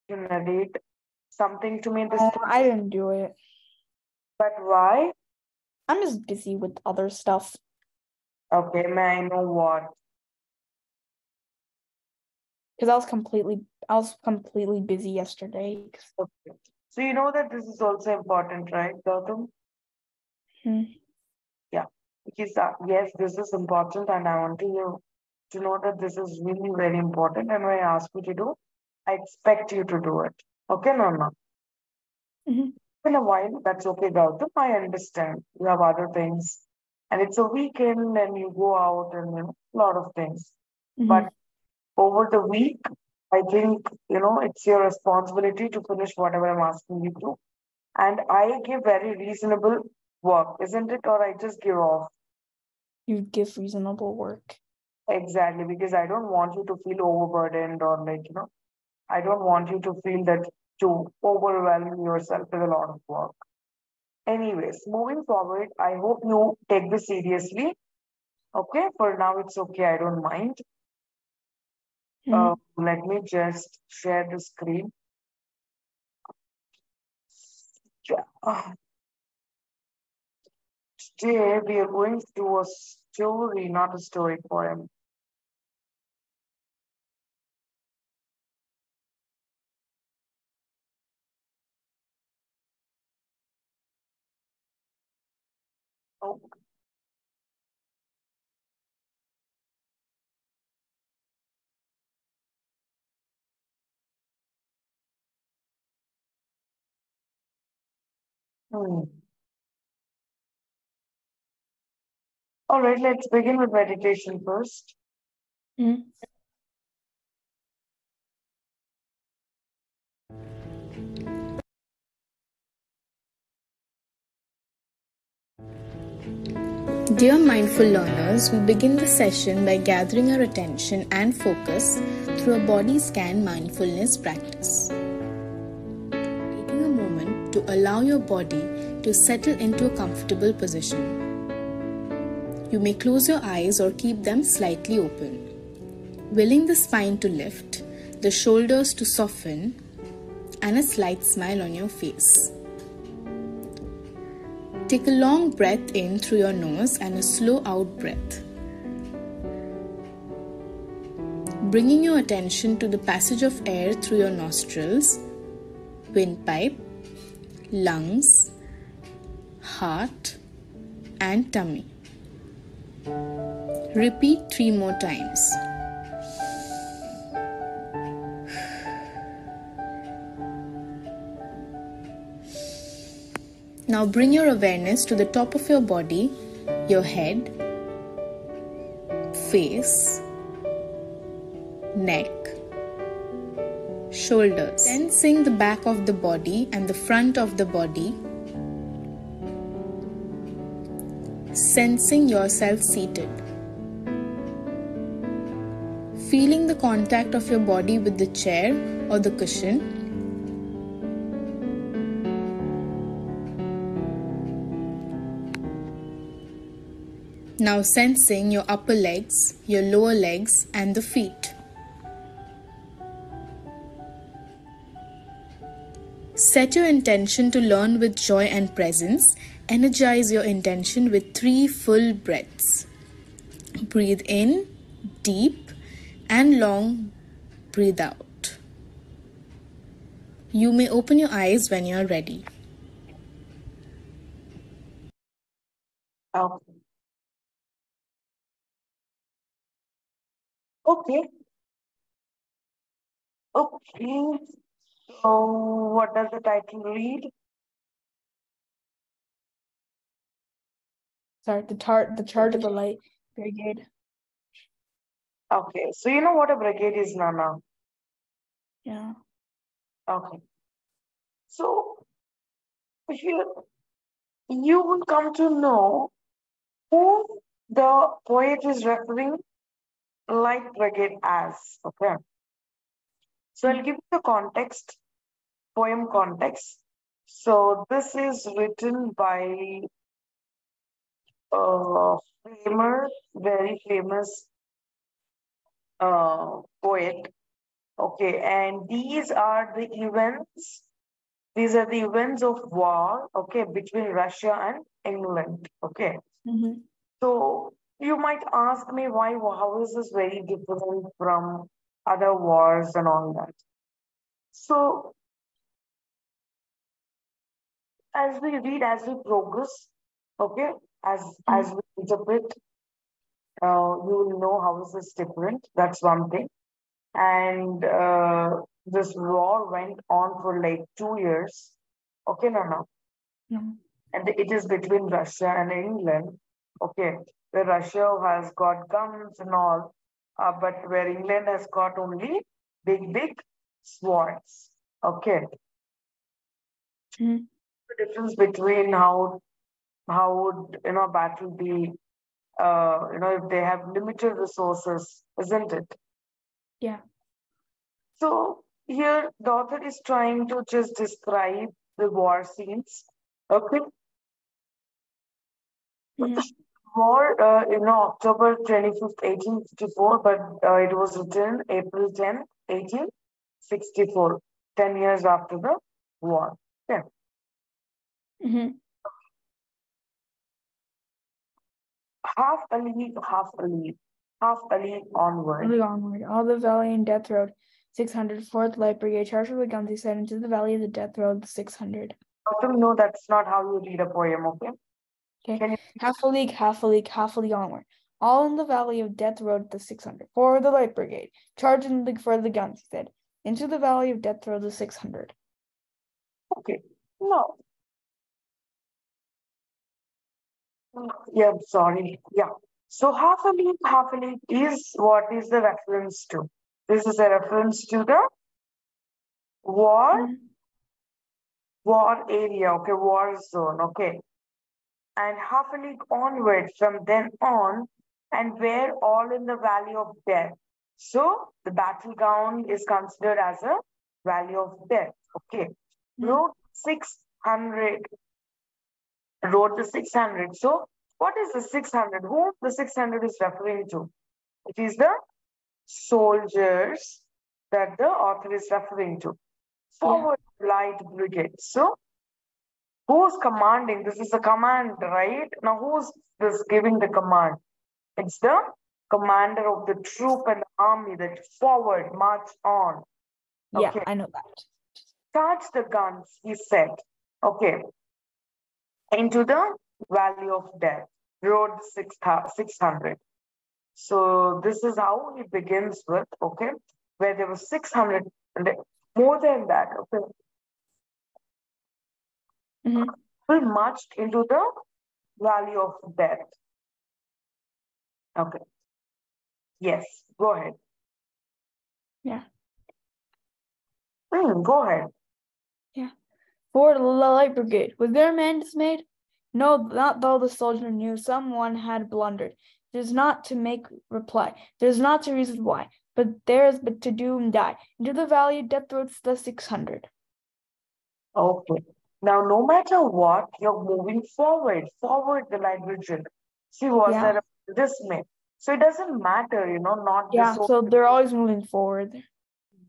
to narrate something to me this Oh, time. I didn't do it. But why? I'm just busy with other stuff. Okay, may I know what? Because I was completely busy yesterday. Okay. So you know that this is also important, right, Gautam? Hmm. Yeah. Because yes, this is important, and I want you to know that this is really very important. And when I ask you to do, I expect you to do it. Okay, no. Mhm. In a while, that's okay, Gautam. I understand. You have other things, and it's a weekend, and you go out and a lot of things. But Mhm. over the week, I think it's your responsibility to finish whatever I'm asking you to. And I give very reasonable work, isn't it? Or I just give off. You give reasonable work. Exactly, because I don't want you to feel overburdened or I don't want you to feel that to overwhelm yourself with a lot of work. Anyways, moving forward, I hope you take this seriously. Okay, for now it's okay, I don't mind. Mhm. Let me just share the screen. Yeah. Today we are going to do a story, not a story poem. Oh, hmm. All right, let's begin with meditation first. Mhm. Dear mindful learners, we begin the session by gathering our attention and focus through a body scan mindfulness practice. Taking a moment to allow your body to settle into a comfortable position. You may close your eyes or keep them slightly open. Willing the spine to lift, the shoulders to soften, and a slight smile on your face. Take a long breath in through your nose and a slow out breath. Bringing your attention to the passage of air through your nostrils, windpipe, lungs, heart, and tummy. Repeat 3 more times. Now bring your awareness to the top of your body, your head, face, neck, shoulders. Sensing the back of the body and the front of the body. Sensing yourself seated. Feeling the contact of your body with the chair or the cushion. Now sensing your upper legs, your lower legs, and the feet. Set your intention to learn with joy and presence. Energize your intention with 3 full breaths. Breathe in, deep and long. Breathe out. You may open your eyes when you are ready. Okay. Okay. Okay. So, what does the title read? Sorry, the charge of the light brigade. Okay. So, you know what a brigade is, Nana? Yeah. Okay. So, here you will come to know who the poet is referring light brigade as. Okay. So, I'll give you the context, poem context. So, this is written by a very famous poet. Okay, and these are the events. These are the events of war, okay, between Russia and England. Okay. Mm-hmm. So you might ask me why, how is this very different from other wars and all that? So as we read, as we progress, okay, as we interpret, you will know how is this different. That's one thing. And this war went on for like 2 years. Okay, no. No. And it is between Russia and England. Okay, where Russia has got guns and all, but where England has got only big swords. Okay, Mm-hmm. the difference between how would battle be, if they have limited resources, isn't it? Yeah. So here the author is trying to just describe the war scenes. Okay, Mm-hmm. war, October 25th, 1854, but it was written April 10th, 1864, 10 years after the war. Yeah. Mm-hmm. Half a league, half a league, half a league onward. Onward. All the valley and Death Road, 604th Light Brigade charged with guns. They set into the valley of the Death Road, 600. No, that's not how you read a poem, okay? Okay. Can you Half a league, half a league, half a league onward. All in the valley of Death Road, the 600. For the Light Brigade, charging for the guns, he said. Into the valley of Death Road, the 600. Okay. No. Yeah, sorry. Yeah. So half a league is what is the reference to? This is a reference to the war, Mm-hmm. war area, okay, war zone, okay. And half a league onward from then on, and we're all in the valley of death. So the battleground is considered as a valley of death, okay. Road 600, road the 600. So what is the 600? Who the 600 is referring to? It is the soldiers that the author is referring to. Forward Light Brigade. So who's commanding? This is a command, right? Now who's this giving the command? It's the commander of the troop and the army that forward, march on. Yeah, Okay. I know that. Charge the guns, he said. Okay. Into the valley of death, road 600. So this is how he begins with, okay, where there was 600, more than that, okay. Mm-hmm. We marched into the valley of death. Okay. Yes, go ahead. Yeah. Go ahead. Yeah. For the Light Brigade, was their man dismayed? No, not though the soldier knew someone had blundered. There's not to make reply. There's not to reason why. But there is but to do and die. Into the valley of death roads the 600. Okay. Now, no matter what, you're moving forward the Light Brigade. See, was there a dismay? So it doesn't matter, not the soldier. So they're always moving forward.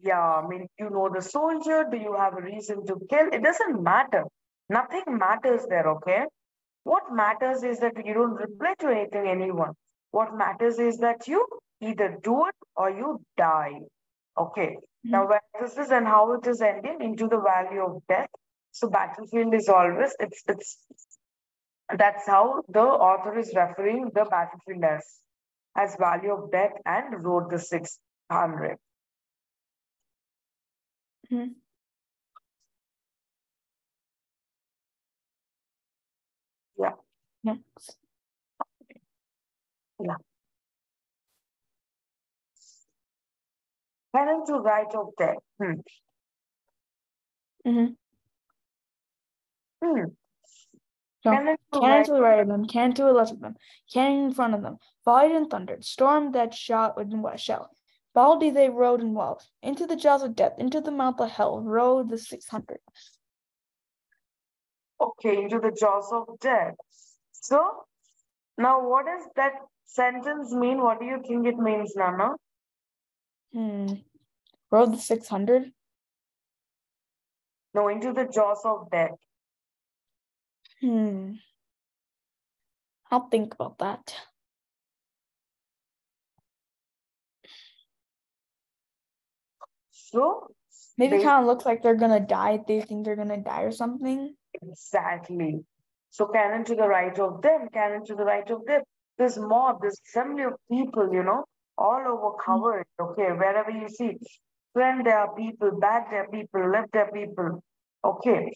Yeah, I mean, the soldier, do you have a reason to kill? It doesn't matter. Nothing matters there, okay? What matters is that you don't reply to anyone. What matters is that you either do it or you die. Okay. Mm-hmm. Now, where this is and how it is ending into the valley of death. So battlefield is always, that's how the author is referring the battlefield as valley of death and road the 600. Mm-hmm. Yeah. Next. Yeah. Cannon to right of death. Mm-hmm. So, Cannon to cannon to the right of them, cannon to the left of them, cannon in front of them, volleyed and thundered, stormed that shot with shell. Baldy they rode and well, into the jaws of death, into the mouth of hell, rode the 600. Okay, into the jaws of death. So, now what does that sentence mean? What do you think it means, Nana? Rode the 600? No, into the jaws of death. I'll think about that. So Maybe they kind of looks like they're gonna die. They think they're gonna die or something. exactly. So cannon to the right of them, cannon to the right of them. This mob, this assembly of people, all over covered. Okay, wherever you see, front there are people, back there are people, left there are people. Okay,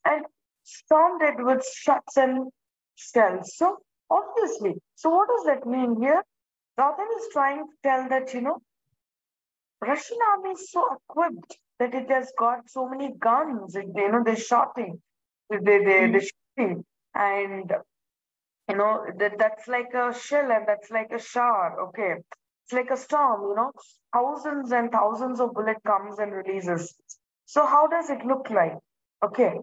and stormed it with shots and shells. So obviously, so what does that mean here? Rathan is trying to tell that Russian army is so equipped that it has got so many guns. They're shooting, they're shooting, and that's like a shell and that's like a shower. Okay, it's like a storm. Thousands and thousands of bullet comes and releases. So how does it look like? Okay,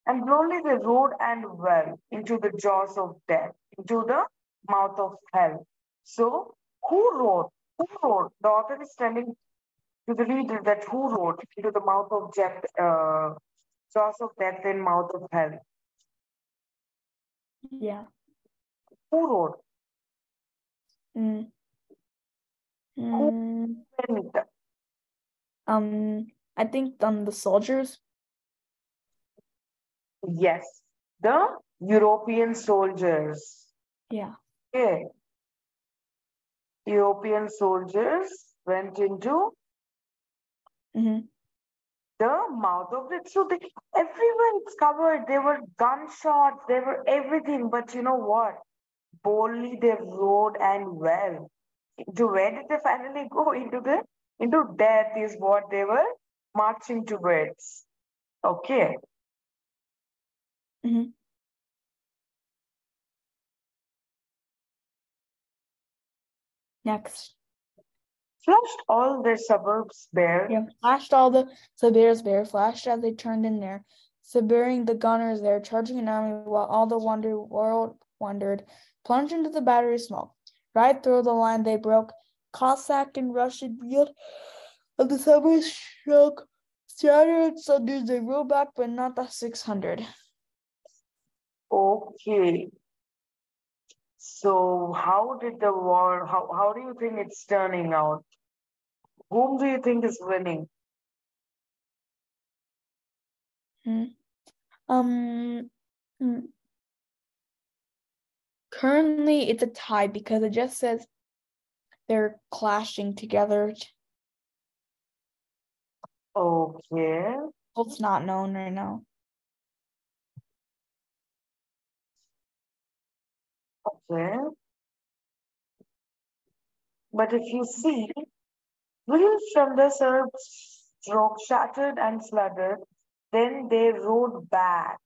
and slowly they rode and well into the jaws of death, into the mouth of hell. So who rode? Who rode? The author is telling to the reader that who wrote into the mouth of death, jaws of death and mouth of hell. Yeah. Who wrote? Mm. Who went? I think the soldiers. Yes, the European soldiers. Yeah. Okay. European soldiers went into the mouth of it. So everyone is covered. There were gunshots, there were everything. But you know what? Boldly they rode and well. To where did they finally go? Into death is what they were marching towards. Okay. Next. Flushed all their suburbs bare. Yeah, flashed all the Siberians bare, flashed as they turned in there, Siberian the gunners there, charging an army while all the world wondered, plunged into the battery smoke. Right through the line they broke, Cossack and Russian reeled, and the suburbs shook, scattered and sundered, they rode back, but not the 600. Okay. So how did the war, how do you think it's turning out? Whom do you think is winning? Currently it's a tie because it just says they're clashing together. Okay. It's not known right now. Okay. But if you see, wheels from the Serbs stroke shattered and sluttered, then they rode back.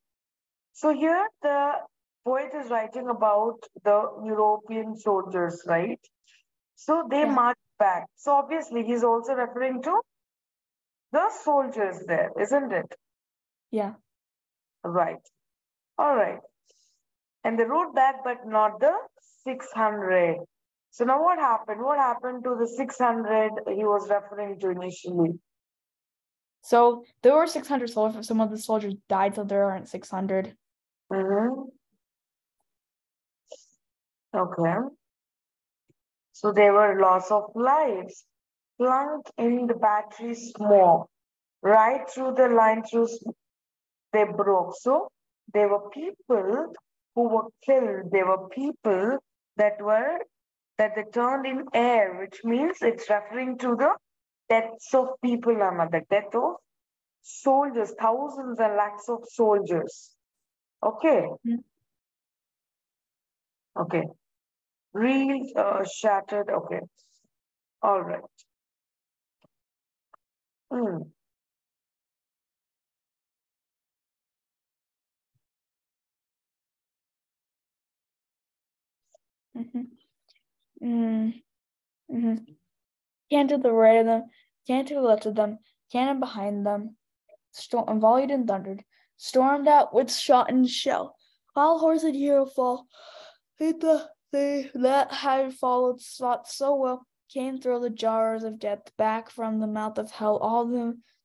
So here the poet is writing about the European soldiers, right? So they marched back. So obviously he's also referring to the soldiers there, isn't it? Yeah. Right. All right. And they rode back, but not the 600. So now what happened? What happened to the 600 he was referring to initially? So there were 600 soldiers. Some of the soldiers died, so there aren't 600. Okay. So there were loss of lives. Plunked in the battery smoke. Right through the line, they broke. So there were people who were killed. There were people that they turned in air, which means it's referring to the deaths of people, the death of soldiers, thousands and lakhs of soldiers. Okay. Okay. Real shattered. Okay. All right. Cannon to the right of them, cannon to the left of them, cannon behind them, volleyed and thundered, stormed out with shot and shell. While horse and hero fall, they that had followed fought so well, came through the jars of death back from the mouth of hell. All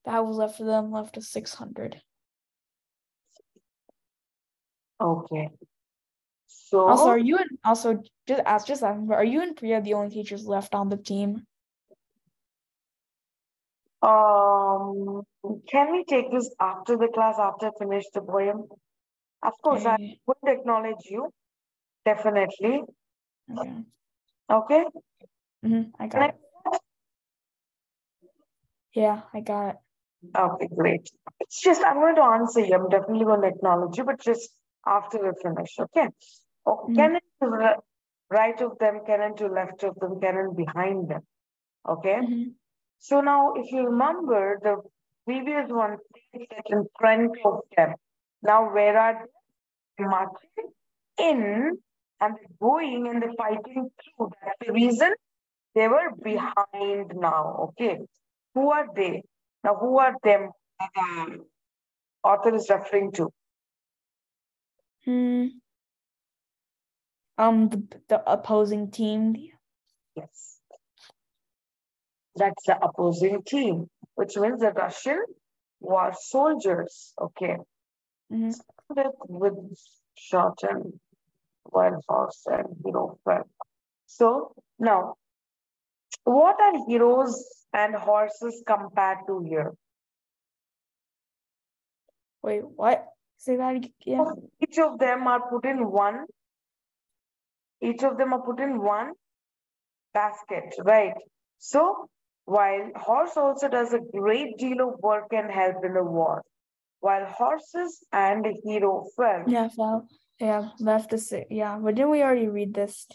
that was left for them left was 600. Okay. Also, So, are you and also just asking, are you and Priya the only teachers left on the team? can we take this after the class, after I finish the poem? Of course, I Okay. would acknowledge you, definitely. Okay. Okay? I got it. Yeah, I got it. Okay, great. It's just, I'm going to answer you. I'm definitely going to acknowledge you, but just after we finish, okay? Oh, Canon to right of them, Canon to left of them, Canon behind them, okay? So now, if you remember, the previous one says that in front of them. Now, where are they? Marching in and going and they're fighting through. That's the reason they were behind now, okay? Who are they? Now, who are them? Author is referring to. The opposing team. Yes. That's the opposing team, which means the Russian war soldiers. Okay. With shot and wild horse and hero friend. So now, what are heroes and horses compared to here? Wait, what? Say that again. Each of them are put in one. Each of them are put in one basket, right? So while horse also does a great deal of work and help in the war, while horses and hero fell. Yeah, fell. Yeah, left to say. Yeah, but didn't we already read this?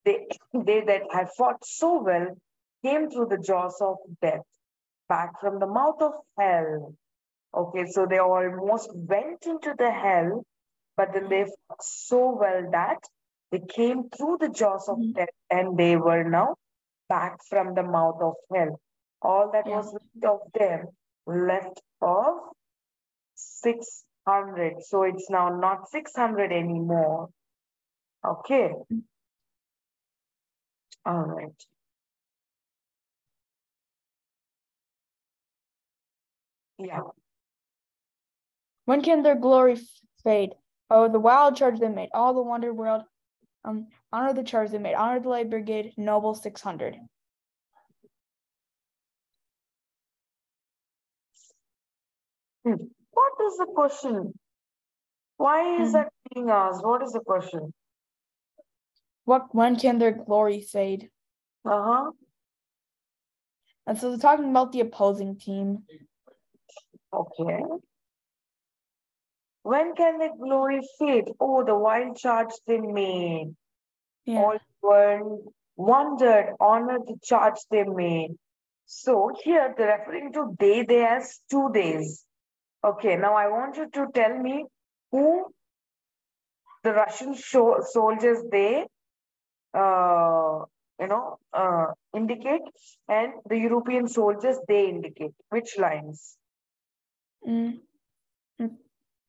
They that had fought so well came through the jaws of death, back from the mouth of hell. Okay, so they almost went into the hell, but then they fought so well that they came through the jaws of death and they were now back from the mouth of hell. All that was left of them left of 600. So it's now not 600 anymore. Okay. All right. Yeah. When can their glory fade? Oh, the wild charge they made, all the wonder world. Honor the charge they made, honor the light brigade, noble 600. What is the question? Why is that being asked? What is the question? When can their glory fade? Uh-huh. And so they're talking about the opposing team. Okay. When can the glory fade? Oh, the wild charge they made. Yeah. All were wondered, honored the charge they made. So here they're referring to day as 2 days. Okay, now I want you to tell me who the Russian soldiers they indicate and the European soldiers they indicate. Which lines?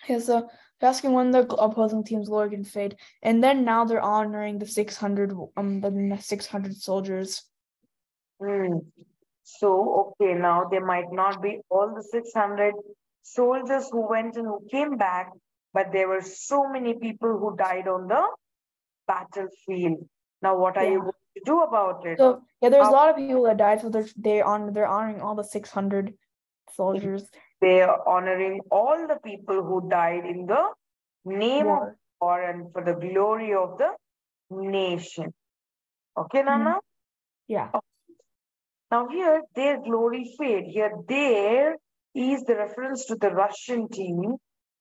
Yeah, so they're asking when the opposing team's glory can fade, and then now they're honoring the 600 soldiers. So okay, now there might not be all the 600 soldiers who went and who came back, but there were so many people who died on the battlefield. Now, what are you going to do about it? So yeah, there's a lot of people that died, so they're honoring all the 600 soldiers. They are honoring all the people who died in the name of war and for the glory of the nation. Okay, Nana? Yeah. Okay. Now here, their glory fade. Here, there is the reference to the Russian team.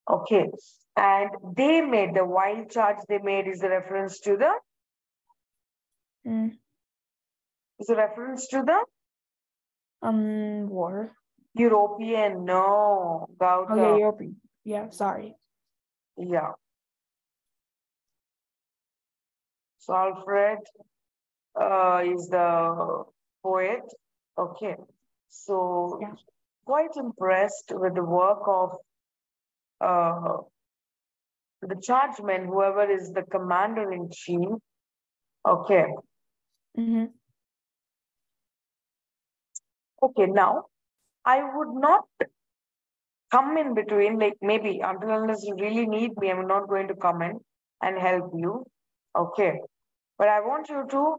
Okay. And they made the wild charge they made is a reference to the is a reference to the war. European, no, Gautam. Okay, European. Yeah, sorry. Yeah. So Alfred is the poet. Okay. So quite impressed with the work of the chargeman, whoever is the commander in chief. Okay. Mm-hmm. Okay, now I would not come in between, like maybe until unless you really need me, I'm not going to come in and help you. Okay. But I want you to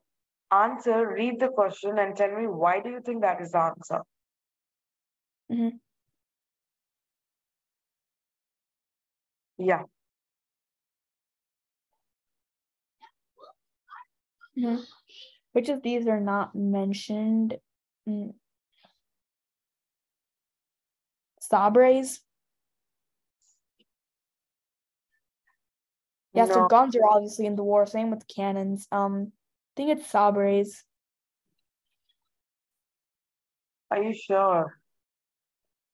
answer, read the question, and tell me why do you think that is the answer? Mm-hmm. Yeah. Mm-hmm. Which of these are not mentioned? Sabres? Yes, their No. guns are obviously in the war. Same with cannons. I think it's sabres. Are you sure?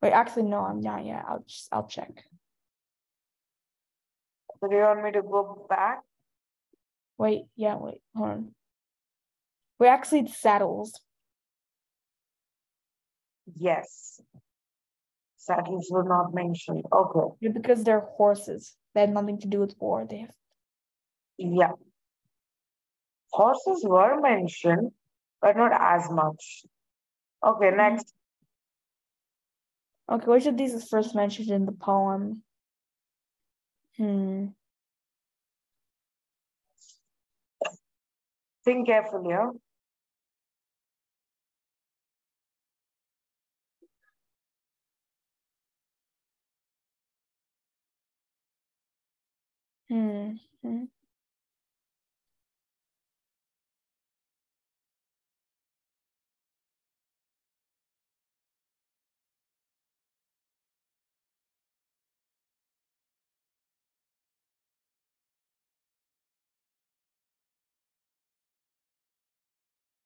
Wait, actually, no, I'm not yet. I'll check. So do you want me to go back? Wait, hold on. Wait, actually, it's saddles. Yes. Saddles were not mentioned. Okay. Yeah, because they're horses. They had nothing to do with war. They have. Yeah. Horses were mentioned, but not as much. Okay, next. Okay, which of these is first mentioned in the poem? Think carefully, yeah?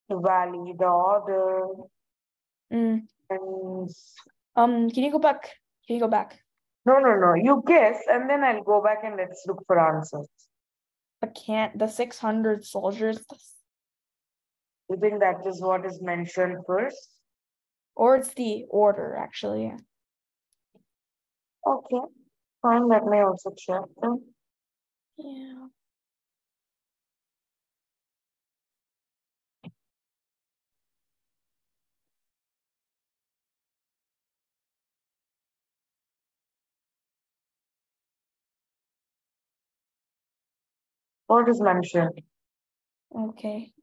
The valley, the order, and Can you go back? no. You guess, and then I'll go back and let's look for answers. The 600 soldiers, You think that is what is mentioned first? or it's the order, actually. Okay, fine. Let me also check them. Yeah. What is mentioned? Okay.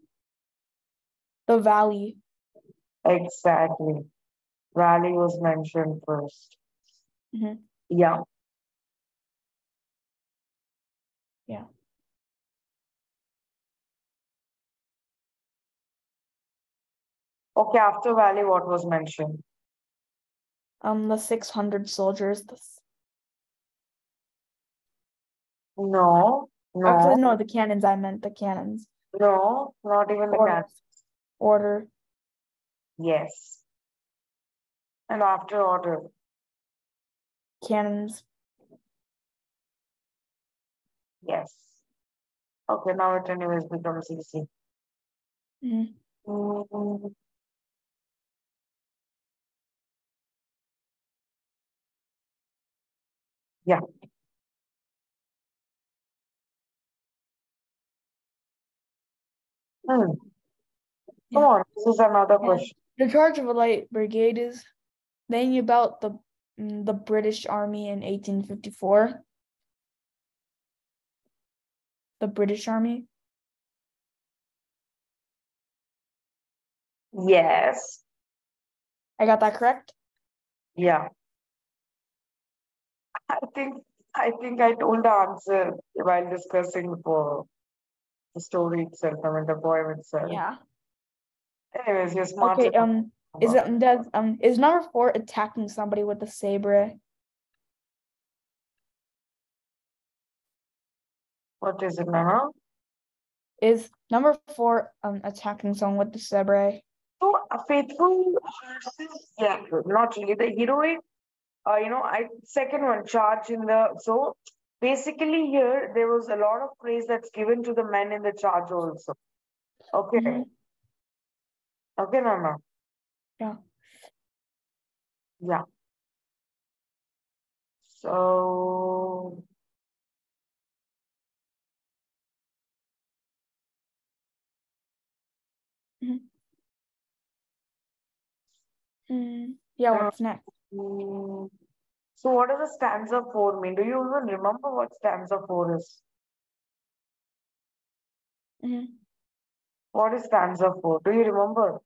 The valley. Exactly. Valley was mentioned first. Mm-hmm. Yeah. Yeah. Okay, after Valley, what was mentioned? The 600 soldiers. No, Actually, no, no, the cannons. I meant the cannons. no, not even the cat. Order. Yes. And after order. Cannons. Yes. Okay, now it anyways becomes easy. Mm-hmm. Yeah. Come on, this is another question. The charge of a light brigade is then about the British Army in 1854. The British Army. Yes. I got that correct? Yeah. I think I told the answer while discussing for the story itself, I mean the poem itself. Yeah. Anyways, you're smart. Okay, is number 4 attacking somebody with a saber? What is it, Nana? Is number 4 attacking someone with the sabre? So faithful horses, yeah, not really. The heroic, second one, charge in the so basically here there was a lot of praise that's given to the men in the charge also. Okay. Mm-hmm. Okay, Nana. Yeah. Yeah. So Yeah, what's next? Mm, So what does a stanza 4 mean? Do you even remember what stanza 4 is? What is stanza 4? Do you remember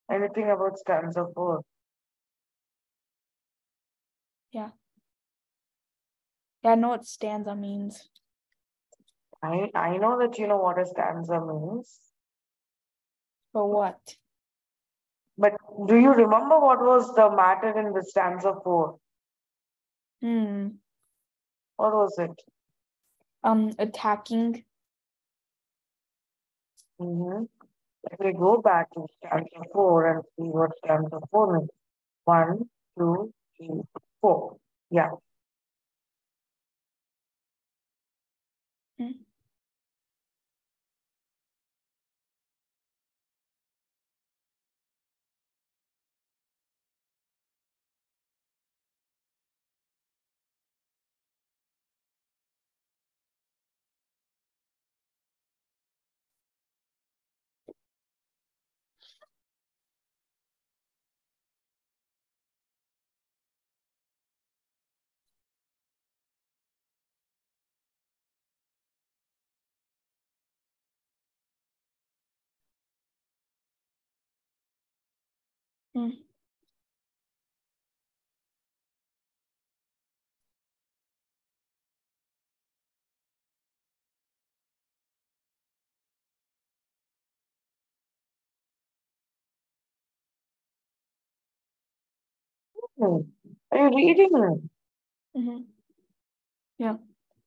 anything about stanza 4? Yeah. Yeah, I know what stanza means. I know that you know what a stanza means, But what? but do you remember what was the matter in the stanza 4? What was it? Attacking. Let me go back to stanza 4 and see what stanza 4 means. 1, 2, 3, 4. Yeah. Are you reading? Yeah.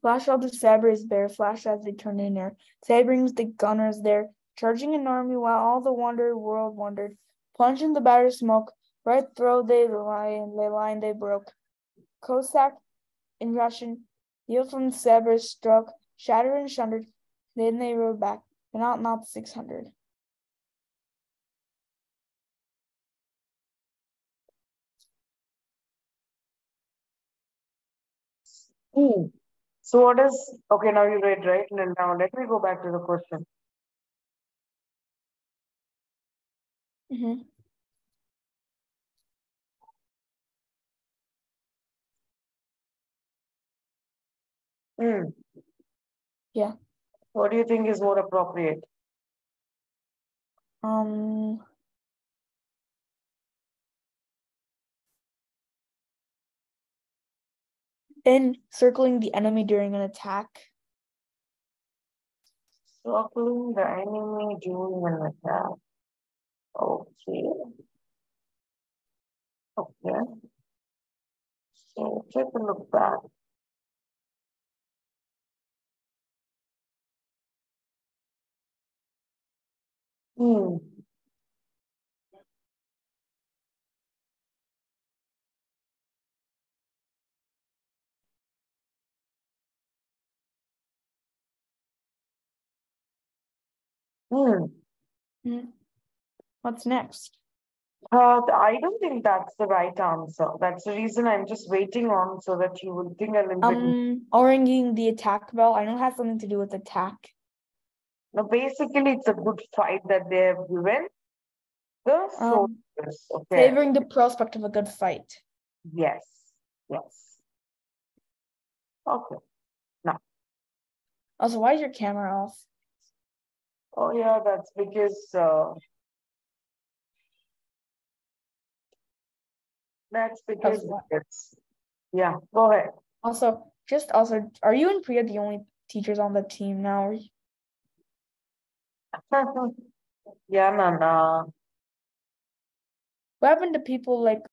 Flash of the sabre is bare, flash as they turn in air. Say brings the gunners there, charging an army while all the wandered world wondered. Plunged in the battered smoke, right through they line they broke. Cossack in Russian, yield from the sabre struck, shattered and shundered. Then they rode back, but not 600. So what is, okay, now you read, right? Now let me go back to the question. Yeah. What do you think is more appropriate? Encircling the enemy during an attack. Circling the enemy during an attack. Okay. Okay. So take a look back. Hmm. What's next? I don't think that's the right answer. That's the reason I'm just waiting on so that you will think a little bit. Ringing the attack bell. I know it has something to do with attack. Now, basically, it's a good fight that they have given the soldiers. Okay. Favoring the prospect of a good fight. Yes. Yes. Okay. Now. Also, why is your camera off? Oh yeah, that's because it's yeah. Go ahead. Also, are you and Priya the only teachers on the team now? Yeah, Nana. What happened to people like